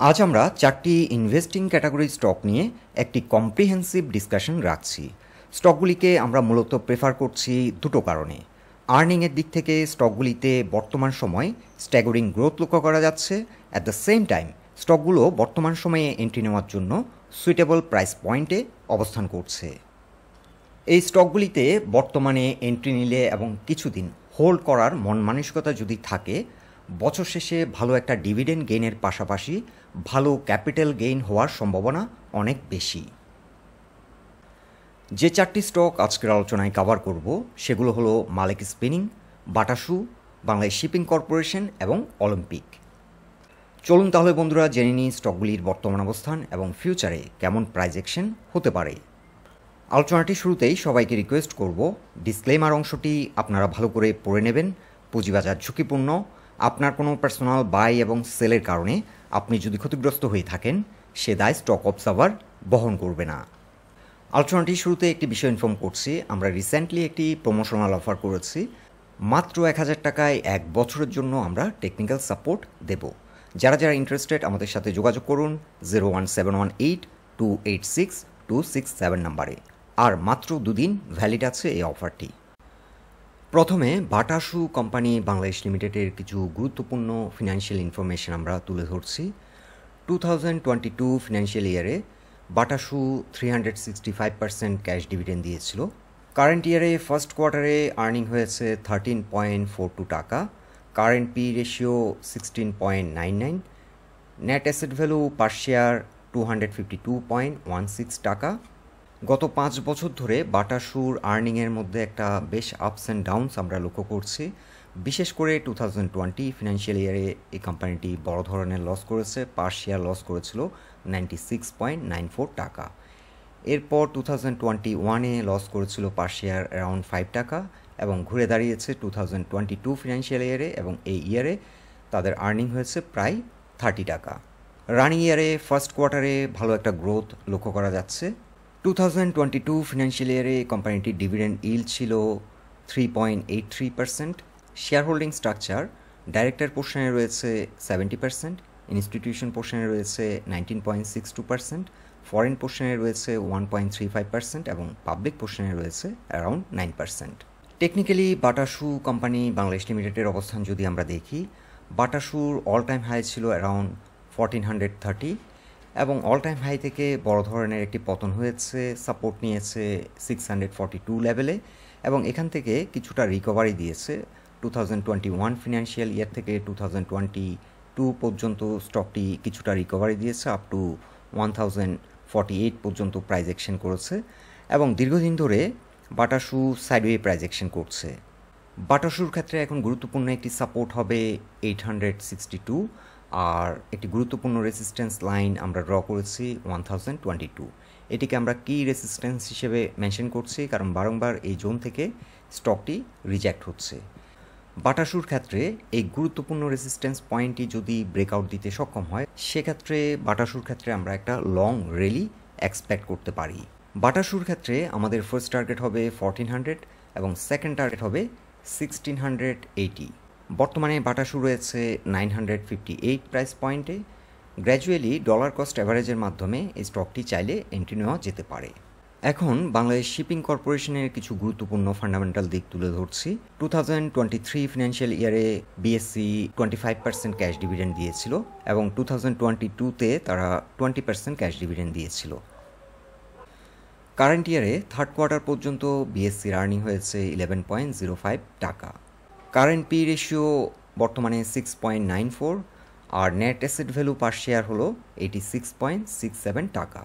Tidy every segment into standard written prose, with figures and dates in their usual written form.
আজ আমরা চারটি ইনভেস্টিং ক্যাটাগরি স্টক নিয়ে একটি কম্প্রিহেন্সিভ ডিসকাশন রাখছি। স্টকগুলিকে আমরা মূলত প্রেফার করছি দুটো কারণে। আর্নিংয়ের দিক থেকে স্টকগুলিতে বর্তমান সময় স্ট্যাগরিং গ্রোথ লক্ষ্য করা যাচ্ছে। অ্যাট দ্য সেম টাইম স্টকগুলো বর্তমান সময়ে এন্ট্রি নেওয়ার জন্য সুইটেবল প্রাইস পয়েন্টে অবস্থান করছে। এই স্টকগুলিতে বর্তমানে এন্ট্রি নিলে এবং কিছুদিন হোল্ড করার মন মানসিকতা যদি থাকে, বছর শেষে ভালো একটা ডিভিডেন্ড গেইনের পাশাপাশি ভালো ক্যাপিটাল গেইন হওয়ার সম্ভাবনা অনেক বেশি। যে চারটি স্টক আজকের আলোচনায় কভার করব সেগুলো হলো মালেক স্পিনিং, বাটা শু, বাংলাদেশ শিপিং কর্পোরেশন এবং অলিম্পিক। চলুন তাহলে বন্ধুরা জেনে নিই স্টকগুলির বর্তমান অবস্থান এবং ফিউচারে কেমন প্রাইস অ্যাকশন হতে পারে। আলোচনাটি শুরুতেই সবাইকে রিকোয়েস্ট করব, ডিসক্লেমার অংশটি আপনারা ভালো করে পড়ে নেবেন। পুঁজিবাজার ঝুঁকিপূর্ণ। আপনার কোনো পার্সোনাল বাই এবং সেলের কারণে আপনি যদি ক্ষতিগ্রস্ত হয়ে থাকেন, সে দায় স্টক অবজার্ভার বহন করবে না। আলোচনাটি শুরুতে একটি বিষয় ইনফর্ম করছি। আমরা রিসেন্টলি একটি প্রমোশনাল অফার করেছি। মাত্র 1000 টাকায় 1 বছরের জন্য আমরা টেকনিক্যাল সাপোর্ট দেব। যারা যারা ইন্টারেস্টেড আমাদের সাথে যোগাযোগ করুন 01718286267 নাম্বারে। আর মাত্র 2 দিন ভ্যালিড আছে এই অফারটি। প্রথমে বাটা শু কোম্পানি বাংলাদেশ লিমিটেডের কিছু গুরুত্বপূর্ণ ফিনান্সিয়াল ইনফরমেশন আমরা তুলে ধরছি। 2022 ফিনান্সিয়াল ইয়ারে বাটা শু 365% ক্যাশ ডিভিডেন্ড দিয়েছিল। কারেন্ট ইয়ারে ফার্স্ট কোয়ার্টারে আর্নিং হয়েছে 13.42 টাকা, current P ratio 16.99, net asset value per share 252.16 টাকা। গত 5 বছর ধরে বাটা শুর আর্নিংয়ের মধ্যে একটা বেশ আপস অ্যান্ড ডাউনস আমরা লক্ষ্য করছি। বিশেষ করে 2020 ফিনান্সিয়াল ইয়ারে এই কোম্পানিটি বড় ধরনের লস করেছে। পার শেয়ার লস করেছিল 96.94 টাকা। এরপর 2021-এ লস করেছিল পার শেয়ার অ্যারাউন্ড 5 টাকা এবং ঘুরে দাঁড়িয়েছে 2022 ফিনান্সিয়াল ইয়ারে, এবং এই ইয়ারে তাদের আর্নিং হয়েছে প্রায় 30 টাকা। রানিং ইয়ারে ফার্স্ট কোয়ার্টারে ভালো একটা গ্রোথ লক্ষ্য করা যাচ্ছে। 2022 ফিনান্সিয়াল ইয়ারে কোম্পানিটির ডিভিডেন্ড ইল্ড ছিল 3.83%। শেয়ার হোল্ডিং স্ট্রাকচার ডাইরেক্টর পোর্শনে রয়েছে 70%, ইনস্টিটিউশন পোর্শনে রয়েছে 19.62%, ফরেন পোর্শনে রয়েছে 1.35% এবং পাবলিক পোর্শনে রয়েছে অ্যারাউন্ড 9%। টেকনিক্যালি বাটা শু কোম্পানি বাংলাদেশ লিমিটেডের অবস্থান যদি আমরা দেখি, বাটা শুর অল টাইম হাই ছিল অ্যারাউন্ড 1430 এবং অল টাইম হাই থেকে বড় ধরনের একটি পতন হয়েছে, সাপোর্ট নিয়েছে 642 লেভেলে এবং এখান থেকে কিছুটা রিকভারি দিয়েছে। 2021 ফিনান্সিয়াল ইয়ার থেকে 2022 পর্যন্ত স্টকটি কিছুটা রিকভারি দিয়েছে, আপ টু 1048 পর্যন্ত প্রাইস অ্যাকশন করেছে এবং দীর্ঘদিন ধরে বাটা শু সাইডওয়ে প্রাইস অ্যাকশন করছে। বাটা শুর ক্ষেত্রে এখন গুরুত্বপূর্ণ একটি সাপোর্ট হবে 862 আর একটি গুরুত্বপূর্ণ রেসিস্ট্যান্স লাইন আমরা ড্র করেছি 1022। এটিকে আমরা কি রেসিস্ট্যান্স হিসেবে মেনশন করছি, কারণ বারংবার এই জোন থেকে স্টকটি রিজেক্ট হচ্ছে। বাটা শুর ক্ষেত্রে এই গুরুত্বপূর্ণ রেসিস্ট্যান্স পয়েন্টটি যদি ব্রেকআউট দিতে সক্ষম হয়, সেক্ষেত্রে বাটা শুর ক্ষেত্রে আমরা একটা লং র্যালি এক্সপেক্ট করতে পারি। বাটা শুর ক্ষেত্রে আমাদের ফার্স্ট টার্গেট হবে 1400 এবং সেকেন্ড টার্গেট হবে 1680। বর্তমানে বাটা শু রয়েছে 958 প্রাইস পয়েন্টে। গ্র্যাজুয়ালি ডলার কস্ট অ্যাভারেজের মাধ্যমে এই স্টকটি চাইলে এন্ট্রি নেওয়া যেতে পারে। এখন বাংলাদেশ শিপিং কর্পোরেশনের কিছু গুরুত্বপূর্ণ ফান্ডামেন্টাল দিক তুলে ধরছি। 2023 ফিনান্সিয়াল ইয়ারে বিএসসি 25% ক্যাশ ডিভিডেন্ড দিয়েছিল এবং 2022-তে তারা 20% ক্যাশ ডিভিডেন্ড দিয়েছিল। কারেন্ট ইয়ারে থার্ড কোয়ার্টার পর্যন্ত বিএসসির আর্নিং হয়েছে 11.05 টাকা। কারেন্ট পি রেশিও বর্তমানে 6.94 আর net asset value per share হলো 86.67 টাকা।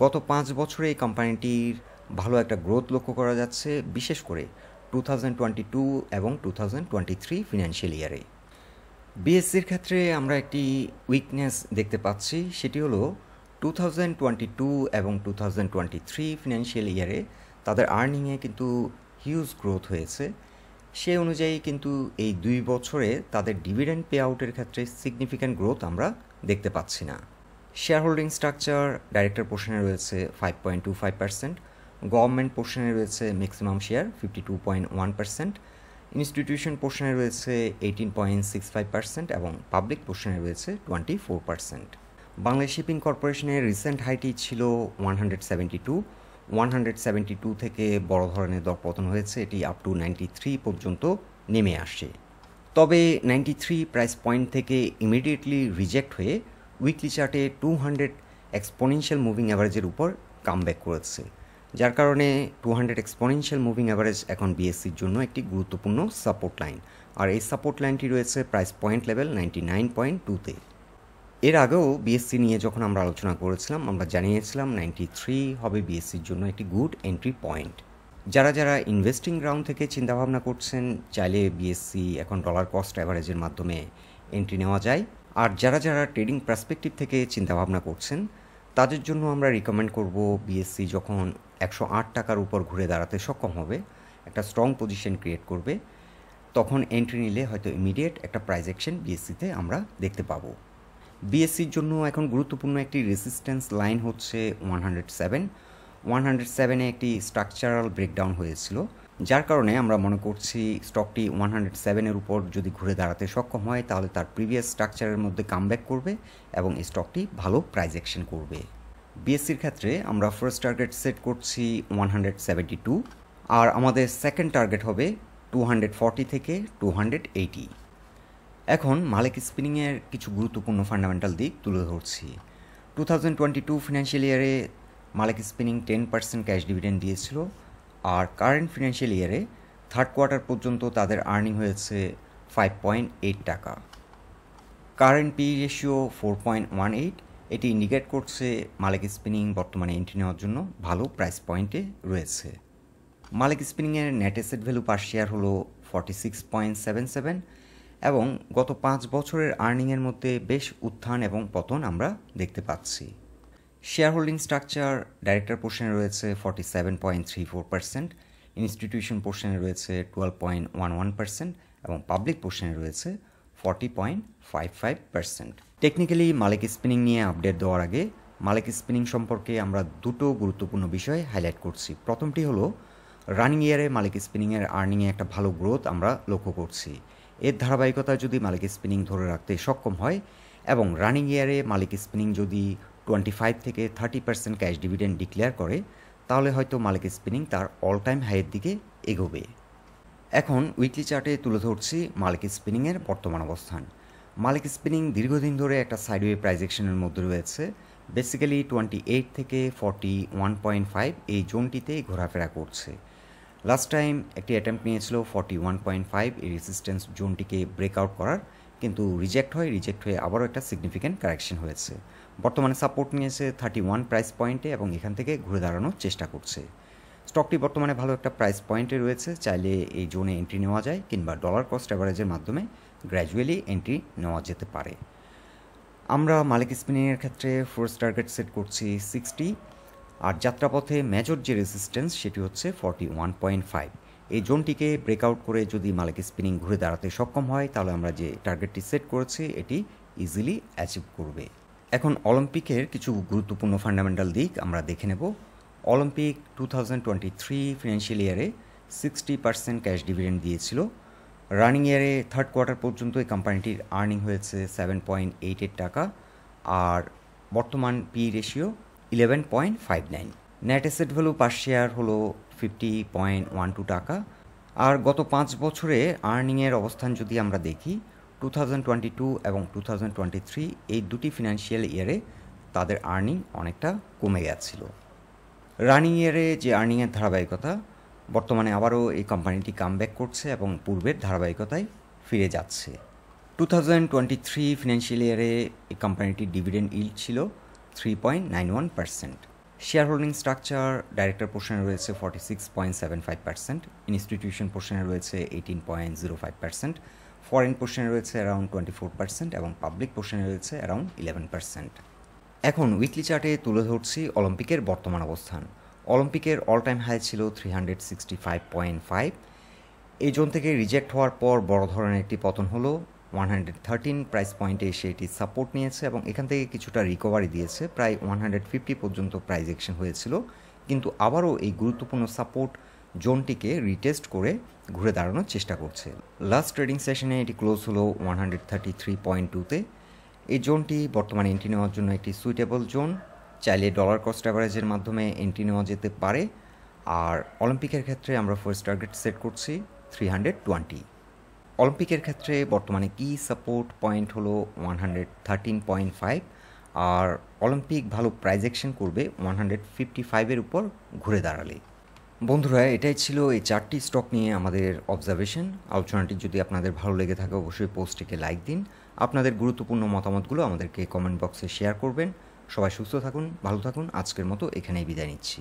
গত 5 বছরে এই কোম্পানিটির ভালো একটা গ্রোথ লক্ষ্য করা যাচ্ছে, বিশেষ করে 2022 এবং 2023 ফিনান্সিয়াল ইয়ারে। বিএসসির ক্ষেত্রে আমরা একটি উইকনেস দেখতে পাচ্ছি, সেটি হলো 2022 এবং 2023 ফিনান্সিয়াল ইয়ারে তাদের আর্নিংয়ে কিন্তু হিউজ গ্রোথ হয়েছে। সে অনুযায়ী কিন্তু এই 2 বছরে তাদের ডিভিডেন্ড পে আউটের ক্ষেত্রে সিগনিফিক্যান্ট গ্রোথ আমরা দেখতে পাচ্ছি না। শেয়ার হোল্ডিং স্ট্রাকচার ডাইরেক্টর পোর্শনে রয়েছে 5.25%, গভর্নমেন্ট পোর্শনে রয়েছে ম্যাক্সিমাম শেয়ার 52.1%, ইনস্টিটিউশন পোর্শনে রয়েছে 18.65% এবং পাবলিক পোর্শনে রয়েছে 24%। বাংলাদেশ শিপিং কর্পোরেশনের রিসেন্ট হাইটি ছিল 172 থেকে বড় ধরনের দরপতন হয়েছে, এটি আপ টু 93 পর্যন্ত নেমে আসে। তবে 93 প্রাইস পয়েন্ট থেকে ইমিডিয়েটলি রিজেক্ট হয়ে উইকলি চার্টে 200 এক্সপোনেনশিয়াল মুভিং অ্যাভারেজের উপর কামব্যাক করেছে, যার কারণে 200 এক্সপোনেনশিয়াল মুভিং অ্যাভারেজ এখন বিএসসির জন্য একটি গুরুত্বপূর্ণ সাপোর্ট লাইন, আর এই সাপোর্ট লাইনটি রয়েছে প্রাইস পয়েন্ট লেভেল 99.2-তে। এর আগেও বিএসসি নিয়ে যখন আমরা আলোচনা করেছিলাম, আমরা জানিয়েছিলাম 93 হবে বিএসসির জন্য একটি গুড এন্ট্রি পয়েন্ট। যারা যারা ইনভেস্টিং গ্রাউন্ড থেকে চিন্তাভাবনা করছেন, চাইলে বিএসসি এখন ডলার কস্ট অ্যাভারেজের মাধ্যমে এন্ট্রি নেওয়া যায়। আর যারা যারা ট্রেডিং পার্সপেক্টিভ থেকে চিন্তাভাবনা করছেন, তাদের জন্য আমরা রিকমেন্ড করব বিএসসি যখন 108 টাকার উপর ঘুরে দাঁড়াতে সক্ষম হবে, একটা স্ট্রং পজিশন ক্রিয়েট করবে, তখন এন্ট্রি নিলে হয়তো ইমিডিয়েট একটা প্রাইস অ্যাকশন বিএসসিতে আমরা দেখতে পাবো। বিএসসির জন্য এখন গুরুত্বপূর্ণ একটি রেসিস্ট্যান্স লাইন হচ্ছে 107-এ একটি স্ট্রাকচারাল ব্রেকডাউন হয়েছিল, যার কারণে আমরা মনে করছি স্টকটি 107-এর উপর যদি ঘুরে দাঁড়াতে সক্ষম হয়, তাহলে তার প্রিভিয়াস স্ট্রাকচারের মধ্যে কামব্যাক করবে এবং এই স্টকটি ভালো প্রাইস অ্যাকশন করবে। বিএসসির ক্ষেত্রে আমরা ফার্স্ট টার্গেট সেট করছি 172, আর আমাদের সেকেন্ড টার্গেট হবে 240 থেকে 280। এখন মালেক স্পিনিংয়ের কিছু গুরুত্বপূর্ণ ফান্ডামেন্টাল দিক তুলে ধরছি। 2022 ফিনান্সিয়াল ইয়ারে মালেক স্পিনিং 10% ক্যাশ ডিভিডেন্ড দিয়েছিল, আর কারেন্ট ফিনান্সিয়াল ইয়ারে থার্ড কোয়ার্টার পর্যন্ত তাদের আর্নিং হয়েছে 5.8 টাকা। কারেন্ট পি রেশিও 4.18, এটি ইন্ডিকেট করছে মালেক স্পিনিং বর্তমানে এন্ট্রি নেওয়ার জন্য ভালো প্রাইস পয়েন্টে রয়েছে। মালেক স্পিনিংয়ের net asset value per share হলো 46.77, এবং গত 5 বছরের আর্নিংয়ের মধ্যে বেশ উত্থান এবং পতন আমরা দেখতে পাচ্ছি। শেয়ার হোল্ডিং স্ট্রাকচার ডাইরেক্টর পোর্শনে রয়েছে 47.34%, ইনস্টিটিউশন পোর্শনে রয়েছে 12.11% এবং পাবলিক পোর্শনে রয়েছে 40.55%। টেকনিক্যালি মালেক স্পিনিং নিয়ে আপডেট দেওয়ার আগে মালেক স্পিনিং সম্পর্কে আমরা দুটো গুরুত্বপূর্ণ বিষয় হাইলাইট করছি। প্রথমটি হলো রানিং ইয়ারে মালেক স্পিনিংয়ের আর্নিংয়ে একটা ভালো গ্রোথ আমরা লক্ষ্য করছি। এর ধারাবাহিকতা যদি মালেক স্পিনিং ধরে রাখতে সক্ষম হয় এবং রানিং ইয়ারে মালেক স্পিনিং যদি 25 থেকে 30% ক্যাশ ডিভিডেন্ড ডিক্লেয়ার করে, তাহলে হয়তো মালেক স্পিনিং তার অল টাইম হাইয়ের দিকে এগোবে। এখন উইকলি চার্টে তুলে ধরছি মালেক স্পিনিংয়ের বর্তমান অবস্থান। মালেক স্পিনিং দীর্ঘদিন ধরে একটা সাইডওয়ে প্রাইস অ্যাকশনের মধ্যে রয়েছে। বেসিক্যালি 28 থেকে 41.5 এই জোনটিতে ঘোরাফেরা করছে। লাস্ট টাইম একটি অ্যাটেম্প্ট নিয়েছিল 41.5 এই রেসিস্ট্যান্স জোনটিকে ব্রেকআউট করার, কিন্তু রিজেক্ট হয়ে আবারও একটা সিগনিফিক্যান্ট কারেকশন হয়েছে। বর্তমানে সাপোর্ট নিয়েছে 31 প্রাইস পয়েন্টে এবং এখান থেকে ঘুরে দাঁড়ানোর চেষ্টা করছে। স্টকটি বর্তমানে ভালো একটা প্রাইস পয়েন্টে রয়েছে, চাইলে এই জোনে এন্ট্রি নেওয়া যায় কিংবা ডলার কস্ট অ্যাভারেজের মাধ্যমে গ্র্যাজুয়ালি এন্ট্রি নেওয়া যেতে পারে। আমরা মালেক স্পিনিংয়ের ক্ষেত্রে ফার্স্ট টার্গেট সেট করছি 60, আর যাত্রাপথে মেজর যে রেসিস্ট্যান্স সেটি হচ্ছে 41.5। এই জোনটিকে ব্রেকআউট করে যদি মালেক স্পিনিং ঘুরে দাঁড়াতে সক্ষম হয়, তাহলে আমরা যে টার্গেটটি সেট করেছি এটি ইজিলি অ্যাচিভ করবে। এখন অলিম্পিকের কিছু গুরুত্বপূর্ণ ফান্ডামেন্টাল দিক আমরা দেখে নেব। অলিম্পিক 2023 ফিনান্সিয়াল ইয়ারে 60% ক্যাশ ডিভিডেন্ড দিয়েছিল। রানিং ইয়ারে থার্ড কোয়ার্টার পর্যন্ত এই কোম্পানিটির আর্নিং হয়েছে 7.88 টাকা, আর বর্তমান P ratio 11.59। Net asset value per share হলো 50.12 টাকা। আর গত 5 বছরে আর্নিংয়ের অবস্থান যদি আমরা দেখি, 2022 এবং 2023 এই দুটি ফিনান্সিয়াল ইয়ারে তাদের আর্নিং অনেকটা কমে গেছিল। রানিং ইয়ারে যে আর্নিংয়ের ধারাবাহিকতা, বর্তমানে আবারও এই কোম্পানিটি কামব্যাক করছে এবং পূর্বের ধারাবাহিকতায় ফিরে যাচ্ছে। 2023 ফিনান্সিয়াল ইয়ারে এই কোম্পানিটির ডিভিডেন্ড ইল্ড ছিল 3.91%। শেয়ার হোল্ডিং স্ট্রাকচার ডাইরেক্টর পোর্শনে রয়েছে 46.75%, ইনস্টিটিউশন পোর্শনে রয়েছে 18.05%, ফরেন পোর্শনে রয়েছে অ্যারাউন্ড 24% এবং পাবলিক পোর্শনে রয়েছে অ্যারাউন্ড 11%। এখন উইকলি চার্টে তুলে ধরছি অলিম্পিকের বর্তমান অবস্থান। অলিম্পিকের অল টাইম হাই ছিল 365.5। এই জোন থেকে রিজেক্ট হওয়ার পর বড় ধরনের একটি পতন হলো। 113 প্রাইস পয়েন্টে এসে এটি সাপোর্ট নিয়েছে এবং এখান থেকে কিছুটা রিকভারি দিয়েছে, প্রায় 150 পর্যন্ত প্রাইস অ্যাকশন হয়েছিল, কিন্তু আবারও এই গুরুত্বপূর্ণ সাপোর্ট জোনটিকে রিটেস্ট করে ঘুরে দাঁড়ানোর চেষ্টা করছে। লাস্ট ট্রেডিং সেশনে এটি ক্লোজ হলো 133.2-তে। এই জোনটি বর্তমানে এন্ট্রি নেওয়ার জন্য একটি সুইটেবল জোন। চাইলে ডলার কস্ট অ্যাভারেজের মাধ্যমে এন্ট্রি নেওয়া যেতে পারে। আর অলিম্পিকের ক্ষেত্রে আমরা ফার্স্ট টার্গেট সেট করছি 320। অলিম্পিকের ক্ষেত্রে বর্তমানে কি সাপোর্ট পয়েন্ট হলো 113.5, আর অলিম্পিক ভালো প্রাইজ অ্যাকশন করবে 155-এর উপর ঘুরে দাঁড়ালে। বন্ধুরা, এটাই ছিল এই 4টি স্টক নিয়ে আমাদের অবজারভেশন। আলোচনাটি যদি আপনাদের ভালো লেগে থাকে অবশ্যই পোস্টটিকে লাইক দিন। আপনাদের গুরুত্বপূর্ণ মতামতগুলো আমাদেরকে কমেন্ট বক্সে শেয়ার করবেন। সবাই সুস্থ থাকুন, ভালো থাকুন। আজকের মতো এখানেই বিদায় নিচ্ছি।